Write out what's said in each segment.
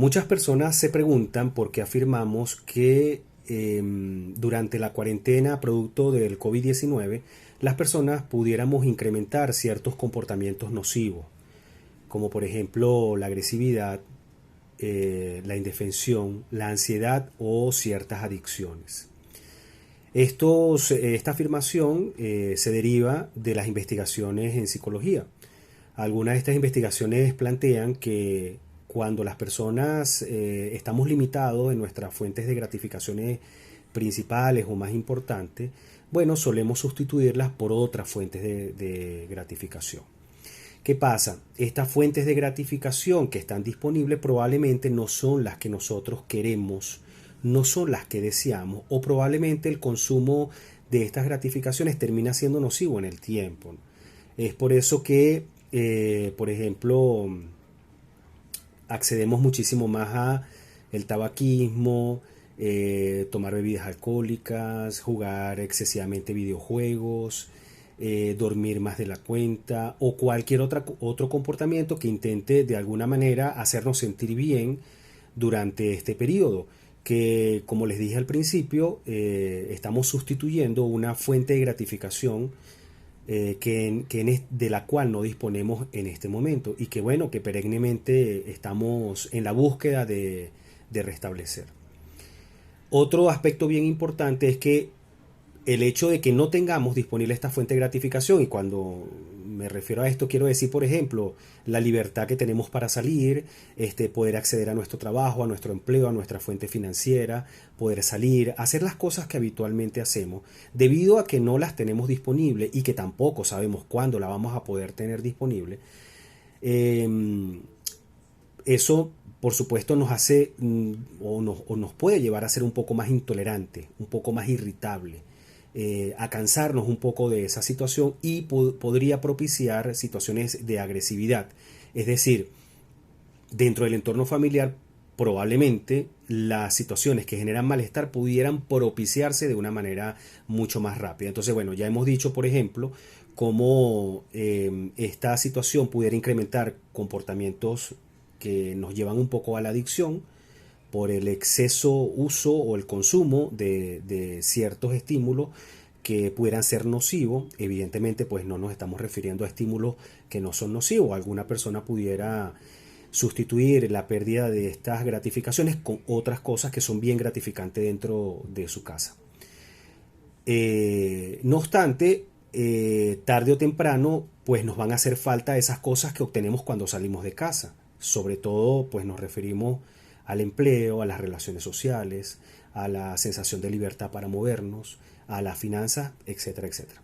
Muchas personas se preguntan por qué afirmamos que durante la cuarentena producto del COVID-19 las personas pudiéramos incrementar ciertos comportamientos nocivos, como por ejemplo la agresividad, la indefensión, la ansiedad o ciertas adicciones. Esta afirmación se deriva de las investigaciones en psicología. Algunas de estas investigaciones plantean que cuando las personas estamos limitados en nuestras fuentes de gratificaciones principales o más importantes, bueno, solemos sustituirlas por otras fuentes de gratificación. ¿Qué pasa? Estas fuentes de gratificación que están disponibles probablemente no son las que nosotros queremos, no son las que deseamos, o probablemente el consumo de estas gratificaciones termina siendo nocivo en el tiempo. Es por eso que, por ejemplo, accedemos muchísimo más a el tabaquismo, tomar bebidas alcohólicas, jugar excesivamente videojuegos, dormir más de la cuenta o cualquier otro comportamiento que intente de alguna manera hacernos sentir bien durante este periodo, que como les dije al principio, estamos sustituyendo una fuente de gratificación de la cual no disponemos en este momento y que bueno, que perennemente estamos en la búsqueda de restablecer. Otro aspecto bien importante es que el hecho de que no tengamos disponible esta fuente de gratificación, y cuando me refiero a esto quiero decir, por ejemplo, la libertad que tenemos para salir, poder acceder a nuestro trabajo, a nuestro empleo, a nuestra fuente financiera, poder salir, hacer las cosas que habitualmente hacemos, debido a que no las tenemos disponibles y que tampoco sabemos cuándo la vamos a poder tener disponible. Eso por supuesto nos hace o nos puede llevar a ser un poco más intolerante, un poco más irritable, a cansarnos un poco de esa situación y podría propiciar situaciones de agresividad. Es decir, dentro del entorno familiar probablemente las situaciones que generan malestar pudieran propiciarse de una manera mucho más rápida. Entonces, bueno, ya hemos dicho, por ejemplo, cómo esta situación pudiera incrementar comportamientos que nos llevan un poco a la adicción por el exceso uso o el consumo de ciertos estímulos que pudieran ser nocivos. Evidentemente, pues no nos estamos refiriendo a estímulos que no son nocivos. Alguna persona pudiera sustituir la pérdida de estas gratificaciones con otras cosas que son bien gratificantes dentro de su casa. No obstante, tarde o temprano, pues nos van a hacer falta esas cosas que obtenemos cuando salimos de casa. Sobre todo, pues nos referimos al empleo, a las relaciones sociales, a la sensación de libertad para movernos, a las finanzas, etcétera, etcétera.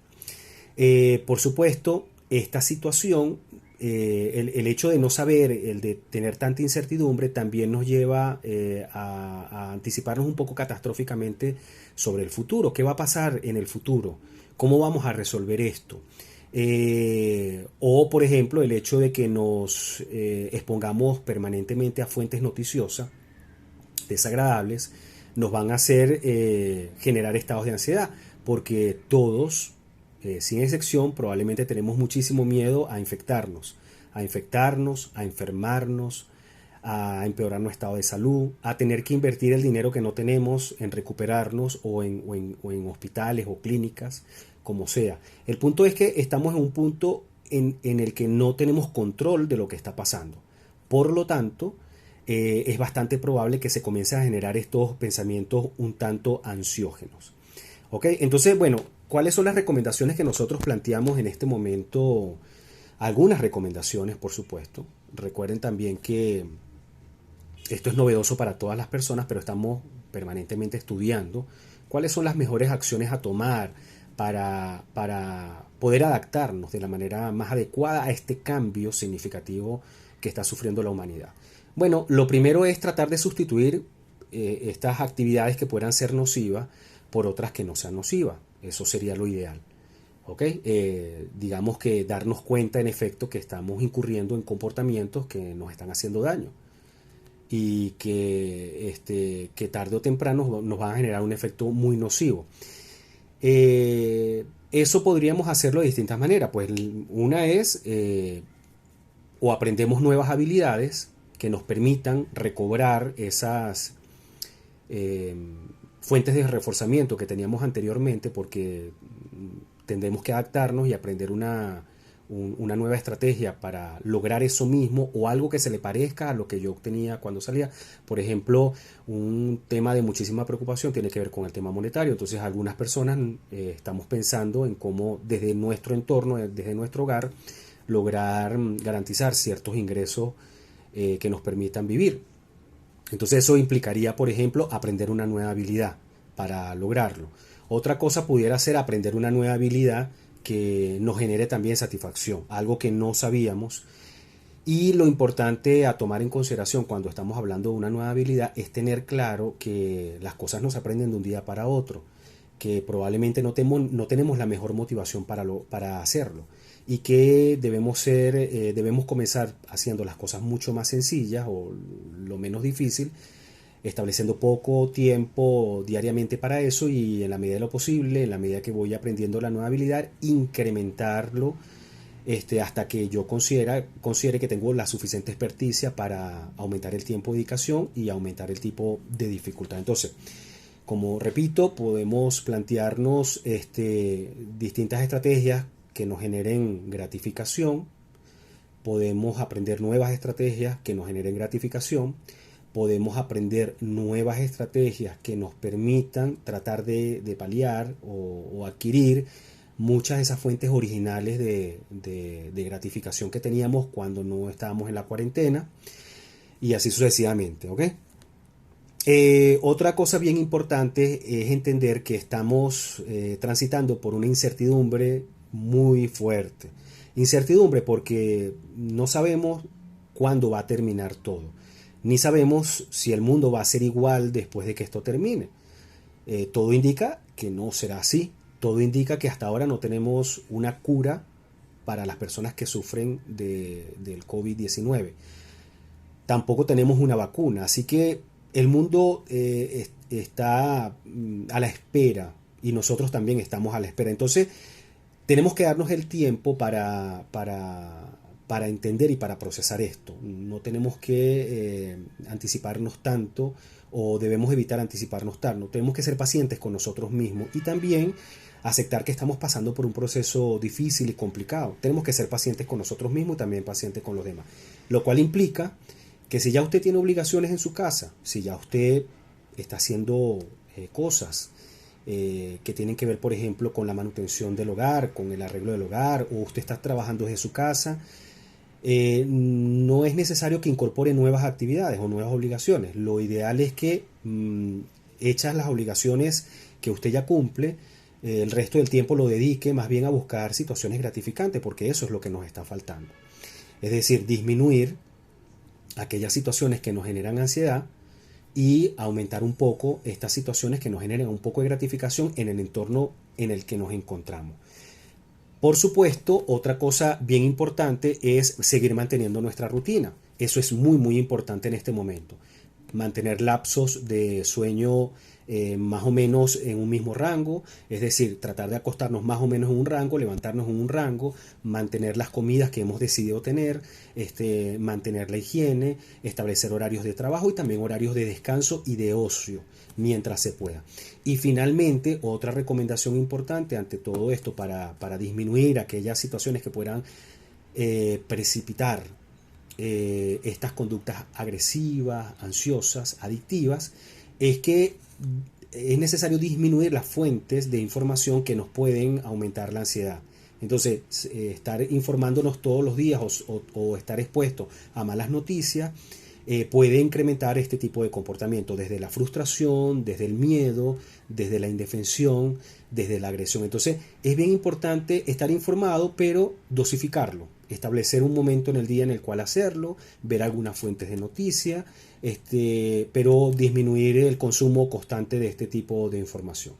Por supuesto, esta situación, el hecho de no saber, el de tener tanta incertidumbre, también nos lleva a anticiparnos un poco catastróficamente sobre el futuro. ¿Qué va a pasar en el futuro? ¿Cómo vamos a resolver esto? O por ejemplo el hecho de que nos expongamos permanentemente a fuentes noticiosas desagradables nos van a hacer generar estados de ansiedad, porque todos sin excepción probablemente tenemos muchísimo miedo a infectarnos, a enfermarnos, a empeorar nuestro estado de salud, a tener que invertir el dinero que no tenemos en recuperarnos o en hospitales o clínicas, como sea. El punto es que estamos en un punto en el que no tenemos control de lo que está pasando. Por lo tanto, es bastante probable que se comiencen a generar estos pensamientos un tanto ansiógenos. ¿Ok? Entonces, bueno, ¿cuáles son las recomendaciones que nosotros planteamos en este momento? Algunas recomendaciones, por supuesto. Recuerden también que esto es novedoso para todas las personas, pero estamos permanentemente estudiando cuáles son las mejores acciones a tomar para poder adaptarnos de la manera más adecuada a este cambio significativo que está sufriendo la humanidad. Bueno, lo primero es tratar de sustituir estas actividades que puedan ser nocivas por otras que no sean nocivas. Eso sería lo ideal. ¿Ok? Digamos que darnos cuenta en efecto que estamos incurriendo en comportamientos que nos están haciendo daño y que tarde o temprano nos van a generar un efecto muy nocivo. Eso podríamos hacerlo de distintas maneras. Pues una es o aprendemos nuevas habilidades que nos permitan recobrar esas fuentes de reforzamiento que teníamos anteriormente, porque tendremos que adaptarnos y aprender una nueva estrategia para lograr eso mismo o algo que se le parezca a lo que yo tenía cuando salía. Por ejemplo, un tema de muchísima preocupación tiene que ver con el tema monetario. Entonces, algunas personas estamos pensando en cómo desde nuestro entorno, desde nuestro hogar, lograr garantizar ciertos ingresos que nos permitan vivir. Entonces eso implicaría, por ejemplo, aprender una nueva habilidad para lograrlo. Otra cosa pudiera ser aprender una nueva habilidad que nos genere también satisfacción, algo que no sabíamos. Y lo importante a tomar en consideración cuando estamos hablando de una nueva habilidad es tener claro que las cosas no se aprenden de un día para otro, que probablemente no tenemos la mejor motivación para hacerlo y que debemos comenzar haciendo las cosas mucho más sencillas o lo menos difícil, estableciendo poco tiempo diariamente para eso y en la medida de lo posible, en la medida que voy aprendiendo la nueva habilidad, incrementarlo hasta que yo considere que tengo la suficiente experticia para aumentar el tiempo de dedicación y aumentar el tipo de dificultad. Entonces, como repito, podemos plantearnos distintas estrategias que nos generen gratificación, podemos aprender nuevas estrategias que nos generen gratificación, podemos aprender nuevas estrategias que nos permitan tratar de paliar o adquirir muchas de esas fuentes originales de gratificación que teníamos cuando no estábamos en la cuarentena y así sucesivamente, ¿ok? Otra cosa bien importante es entender que estamos transitando por una incertidumbre muy fuerte. Incertidumbre porque no sabemos cuándo va a terminar todo, ni sabemos si el mundo va a ser igual después de que esto termine. Todo indica que no será así. Todo indica que hasta ahora no tenemos una cura para las personas que sufren del COVID-19. Tampoco tenemos una vacuna, así que el mundo está a la espera y nosotros también estamos a la espera. Entonces, tenemos que darnos el tiempo para entender y para procesar esto. No tenemos que anticiparnos tanto o debemos evitar anticiparnos tanto. Tenemos que ser pacientes con nosotros mismos y también aceptar que estamos pasando por un proceso difícil y complicado. Tenemos que ser pacientes con nosotros mismos y también pacientes con los demás. Lo cual implica que si ya usted tiene obligaciones en su casa, si ya usted está haciendo cosas que tienen que ver, por ejemplo, con la manutención del hogar, con el arreglo del hogar, o usted está trabajando desde su casa, no es necesario que incorpore nuevas actividades o nuevas obligaciones. Lo ideal es que hechas las obligaciones que usted ya cumple, el resto del tiempo lo dedique más bien a buscar situaciones gratificantes, porque eso es lo que nos está faltando. Es decir, disminuir aquellas situaciones que nos generan ansiedad y aumentar un poco estas situaciones que nos generan un poco de gratificación en el entorno en el que nos encontramos. Por supuesto, otra cosa bien importante es seguir manteniendo nuestra rutina. Eso es muy, muy importante en este momento. Mantener lapsos de sueño más o menos en un mismo rango, es decir, tratar de acostarnos más o menos en un rango, levantarnos en un rango, mantener las comidas que hemos decidido tener, mantener la higiene, establecer horarios de trabajo y también horarios de descanso y de ocio mientras se pueda. Y finalmente, otra recomendación importante ante todo esto para disminuir aquellas situaciones que puedan precipitar estas conductas agresivas, ansiosas, adictivas, es que es necesario disminuir las fuentes de información que nos pueden aumentar la ansiedad. Entonces, estar informándonos todos los días o estar expuesto a malas noticias puede incrementar este tipo de comportamiento, desde la frustración, desde el miedo, desde la indefensión, desde la agresión. Entonces, es bien importante estar informado, pero dosificarlo. Establecer un momento en el día en el cual hacerlo, ver algunas fuentes de noticias, pero disminuir el consumo constante de este tipo de información.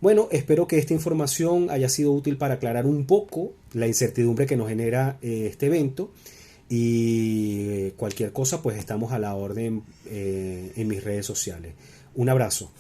Bueno, espero que esta información haya sido útil para aclarar un poco la incertidumbre que nos genera este evento y cualquier cosa pues estamos a la orden en mis redes sociales. Un abrazo.